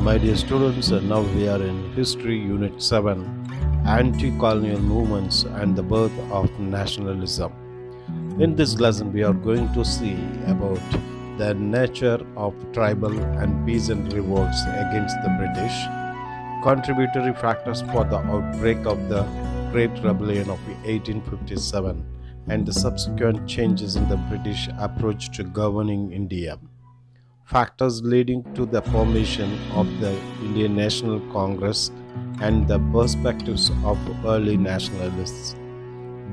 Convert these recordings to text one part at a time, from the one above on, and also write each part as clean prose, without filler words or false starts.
My dear students, now we are in History Unit 7, Anti-Colonial Movements and the Birth of Nationalism. In this lesson, we are going to see about the nature of tribal and peasant revolts against the British, contributory factors for the outbreak of the Great Rebellion of 1857, and the subsequent changes in the British approach to governing India. Factors leading to the formation of the Indian National Congress and the perspectives of early nationalists.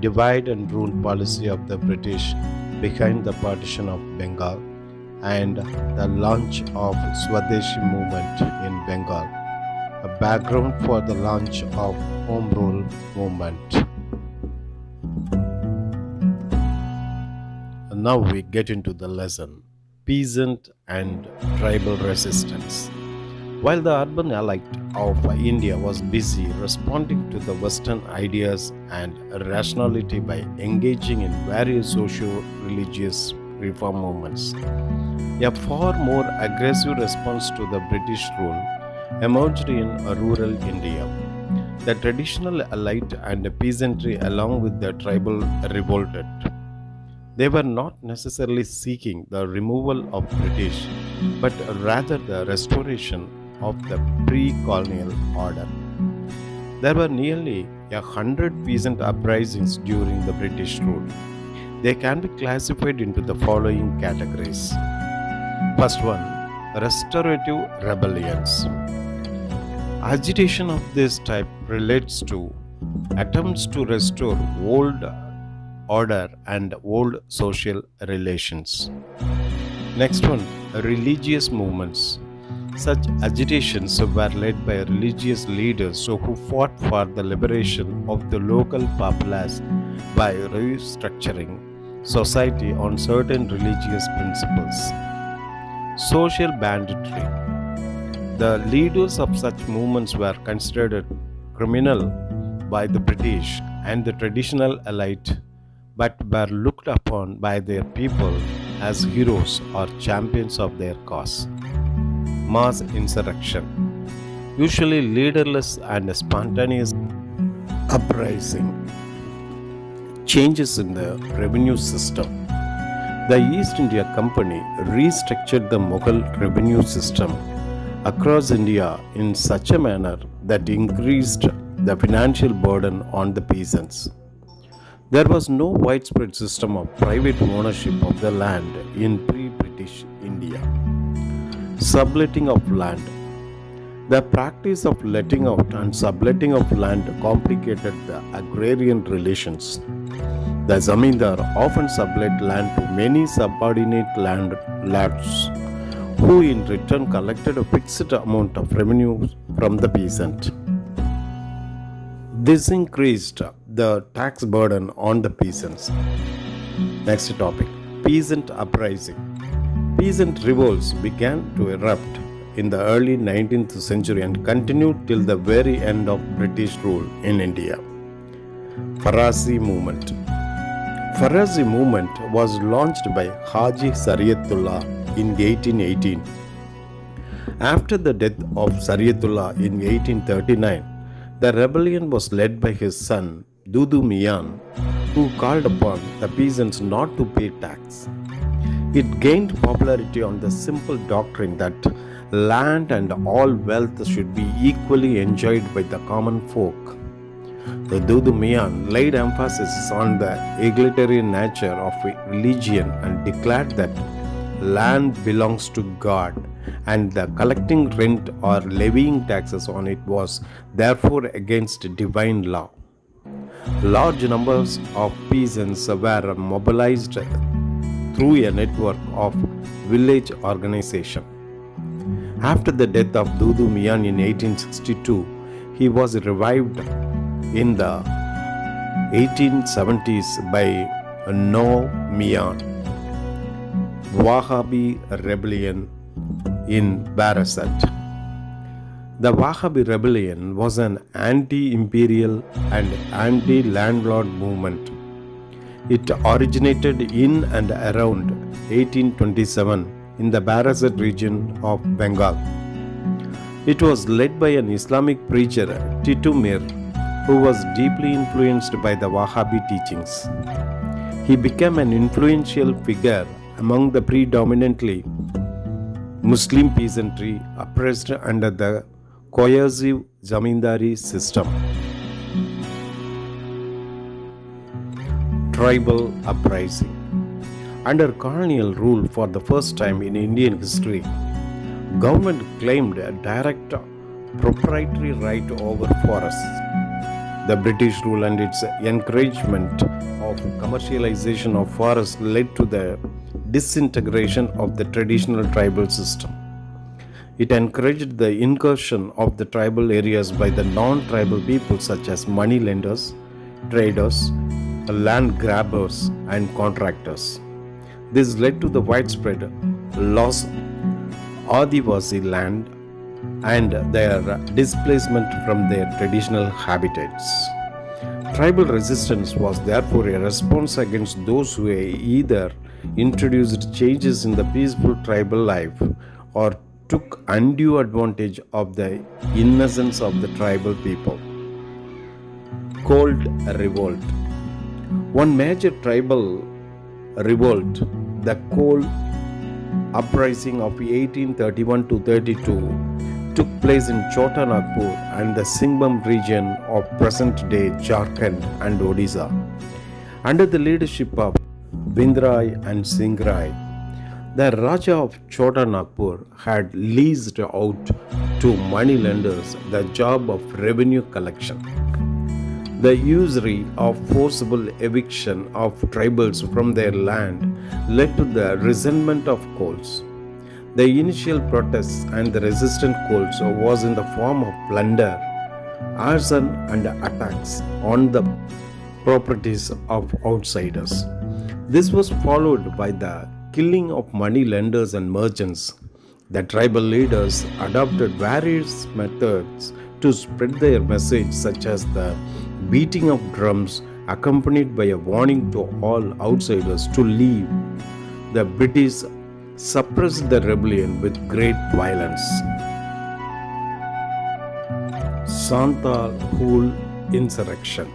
Divide and rule policy of the British behind the partition of Bengal and the launch of Swadeshi movement in Bengal, a background for the launch of Home Rule movement. And now we get into the lesson. Peasant and tribal resistance. While the urban elite of India was busy responding to the Western ideas and rationality by engaging in various socio-religious reform movements, a far more aggressive response to the British rule emerged in rural India. The traditional elite and the peasantry, along with the tribal, revolted. They were not necessarily seeking the removal of British, but rather the restoration of the pre-colonial order. There were nearly 100 peasant uprisings during the British rule. They can be classified into the following categories. First one, restorative rebellions. Agitation of this type relates to attempts to restore old order and old social relations. Next one, religious movements. Such agitations were led by religious leaders who fought for the liberation of the local populace by restructuring society on certain religious principles. Social banditry. The leaders of such movements were considered criminal by the British and the traditional elite, but were looked upon by their people as heroes or champions of their cause. Mass insurrection, usually leaderless and spontaneous uprising. Changes in the revenue system. The East India Company restructured the Mughal revenue system across India in such a manner that increased the financial burden on the peasants. There was no widespread system of private ownership of the land in pre-British India. Subletting of land. The practice of letting out and subletting of land complicated the agrarian relations. The zamindar often sublet land to many subordinate landlords, who in return collected a fixed amount of revenue from the peasant. This increased the tax burden on the peasants. Next topic, Peasant Uprising. Peasant revolts began to erupt in the early 19th century and continued till the very end of British rule in India. Farasi movement. Farasi movement was launched by Haji Sariyatullah in 1818. After the death of Sariyatullah in 1839, the rebellion was led by his son Dudu Mian, who called upon the peasants not to pay tax. It gained popularity on the simple doctrine that land and all wealth should be equally enjoyed by the common folk. The Dudu Mian laid emphasis on the egalitarian nature of religion and declared that land belongs to God, and the collecting rent or levying taxes on it was therefore against divine law. Large numbers of peasants were mobilized through a network of village organization. After the death of Dudu Mian in 1862, he was revived in the 1870s by No Mian. Wahhabi Rebellion in Barasat. The Wahabi Rebellion was an anti-imperial and anti-landlord movement. It originated in and around 1827 in the Barasat region of Bengal. It was led by an Islamic preacher, Titu Mir, who was deeply influenced by the Wahhabi teachings. He became an influential figure among the predominantly Muslim peasantry oppressed under the coercive zamindari system. Tribal uprising. Under colonial rule for the first time in Indian history, government claimed a direct proprietary right over forests. The British rule and its encouragement of commercialization of forests led to the disintegration of the traditional tribal system. It encouraged the incursion of the tribal areas by the non-tribal people such as money lenders, traders, land grabbers, and contractors. This led to the widespread loss of Adivasi land and their displacement from their traditional habitats. Tribal resistance was therefore a response against those who either introduced changes in the peaceful tribal life or took undue advantage of the innocence of the tribal people. Cold Revolt. One major tribal revolt, the Cold Uprising of 1831 to 32, took place in Chota Nagpur and the Singhbhum region of present-day Jharkhand and Odisha. Under the leadership of Bindrai and Singrai, the Raja of Chota Nagpur had leased out to moneylenders the job of revenue collection. The usury of forcible eviction of tribals from their land led to the resentment of Kols. The initial protests and the resistant Kols was in the form of plunder, arson and attacks on the properties of outsiders. This was followed by the killing of money lenders and merchants. The tribal leaders adopted various methods to spread their message, such as the beating of drums accompanied by a warning to all outsiders to leave. The British suppressed the rebellion with great violence. Santhal Hul Insurrection.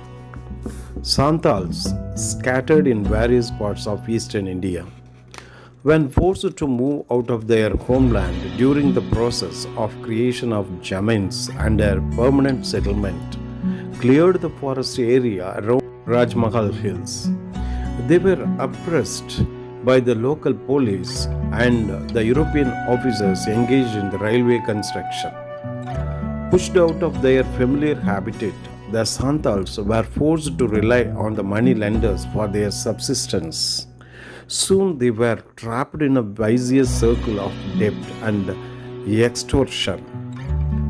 Santals scattered in various parts of eastern India, when forced to move out of their homeland during the process of creation of Jamins and their permanent settlement, cleared the forest area around Rajmahal Hills. They were oppressed by the local police and the European officers engaged in the railway construction. Pushed out of their familiar habitat, the Santals were forced to rely on the money lenders for their subsistence. Soon they were trapped in a vicious circle of debt and extortion.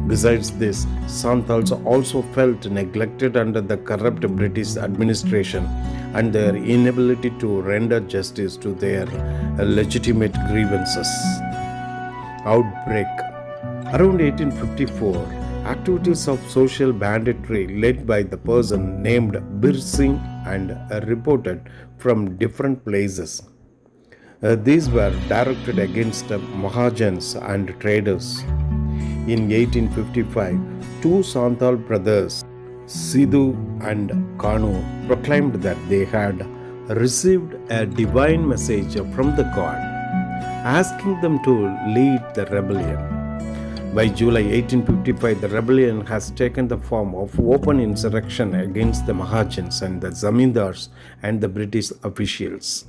Besides this, Santals also felt neglected under the corrupt British administration and their inability to render justice to their legitimate grievances. Outbreak. Around 1854, activities of social banditry led by the person named Bir Singh and reported from different places. These were directed against Mahajans and traders. In 1855, two Santhal brothers, Sidhu and Kanu, proclaimed that they had received a divine message from the God, asking them to lead the rebellion. By July 1855, the rebellion has taken the form of open insurrection against the Mahajans and the Zamindars and the British officials.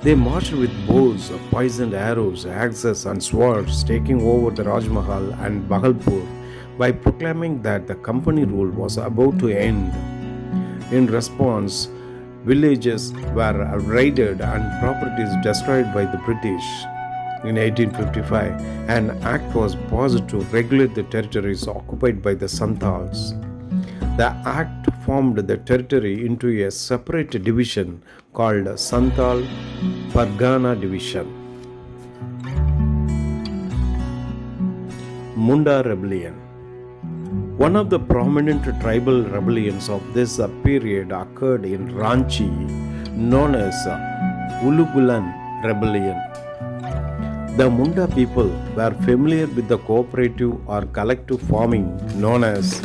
They marched with bows, poisoned arrows, axes and swords, taking over the Rajmahal and Bhagalpur by proclaiming that the company rule was about to end. In response, villages were raided and properties destroyed by the British. In 1855, an act was passed to regulate the territories occupied by the Santals. The act formed the territory into a separate division called Santhal Pargana Division. Munda Rebellion. One of the prominent tribal rebellions of this period occurred in Ranchi, known as Ulugulan Rebellion. The Munda people were familiar with the cooperative or collective farming known as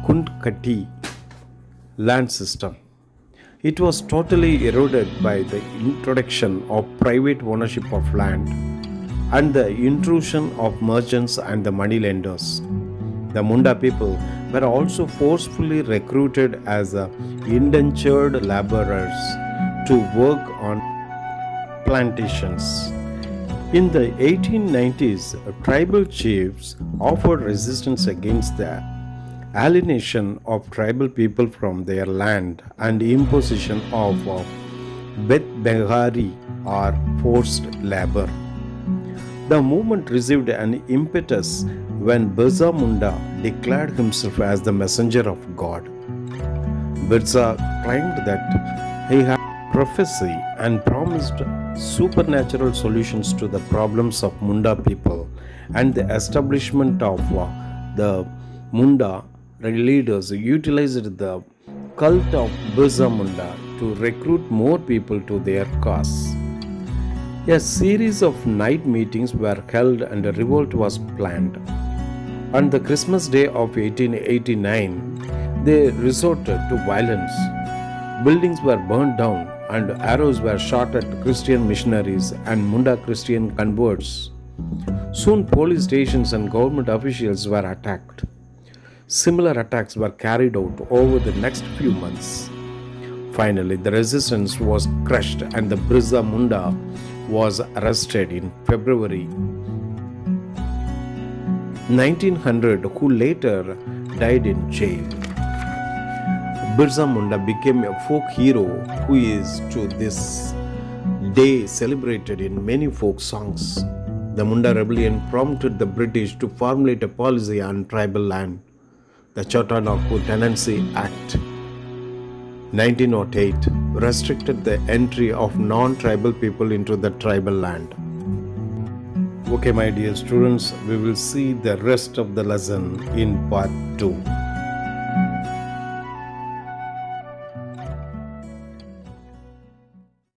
Kuntkati land system. It was totally eroded by the introduction of private ownership of land and the intrusion of merchants and the moneylenders. The Munda people were also forcefully recruited as indentured laborers to work on plantations. In the 1890s, tribal chiefs offered resistance against the alienation of tribal people from their land and imposition of Beth-Behari or forced labor. The movement received an impetus when Birsa Munda declared himself as the messenger of God. Birsa claimed that he had prophecy and promised supernatural solutions to the problems of Munda people, and the establishment of the Munda leaders utilized the cult of Birsa Munda to recruit more people to their cause. A series of night meetings were held and a revolt was planned. On the Christmas Day of 1889, they resorted to violence. Buildings were burned down and arrows were shot at Christian missionaries and Munda Christian converts. Soon police stations and government officials were attacked. Similar attacks were carried out over the next few months. Finally, the resistance was crushed and the Birsa Munda was arrested in February 1900, who later died in jail. Birsa Munda became a folk hero who is to this day celebrated in many folk songs. The Munda Rebellion prompted the British to formulate a policy on tribal land. The Chotanagpur Tenancy Act 1908 restricted the entry of non-tribal people into the tribal land. Okay, my dear students, we will see the rest of the lesson in part 2.